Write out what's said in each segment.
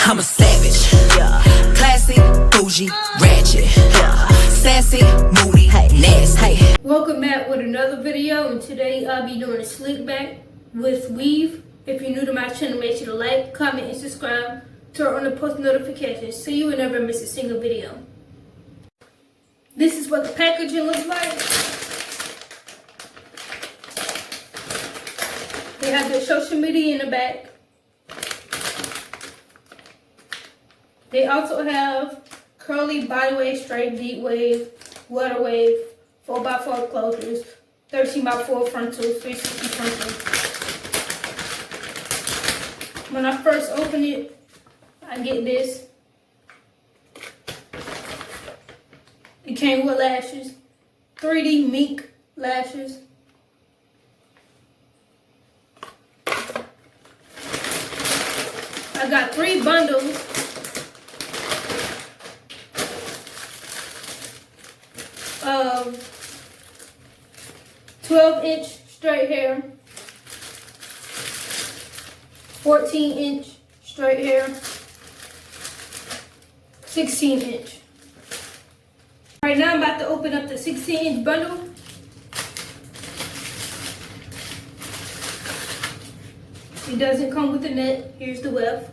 I'm a savage, yeah. Classy, bougie, ratchet, yeah. Sassy, moody, nasty. Welcome back with another video, and today I'll be doing a slick back with weave. If you're new to my channel, make sure to like, comment, and subscribe. Turn on the post notifications so you will never miss a single video. This is what the packaging looks like. They have their social media in the back. They also have curly body wave, straight bead wave, water wave, 4x4 closures, 13x4 frontals, 360 frontals. When I first open it, I get this. It came with lashes, 3D mink lashes. I got 3 bundles of 12-inch straight hair, 14-inch straight hair, 16-inch. Right now I'm about to open up the 16-inch bundle. It doesn't come with a net. Here's the weft.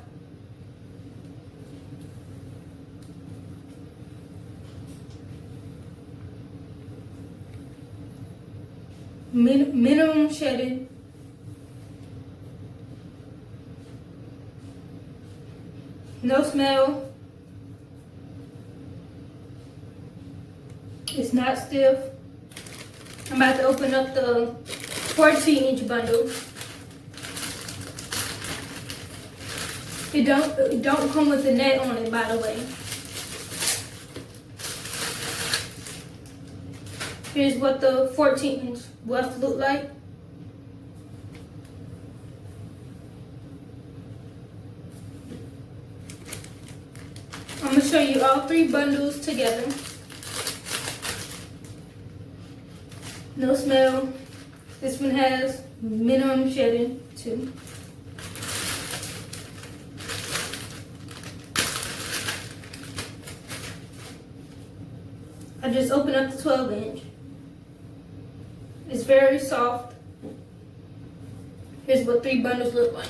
Minimum shedding. No smell. It's not stiff. I'm about to open up the 14-inch bundle. It don't come with a net on it, by the way. Here's what the 14-inch weft look like. I'm gonna show you all 3 bundles together. No smell. This one has minimum shedding too. I just opened up the 12-inch. It's very soft. Here's what 3 bundles look like.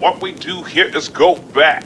What we do here is go back.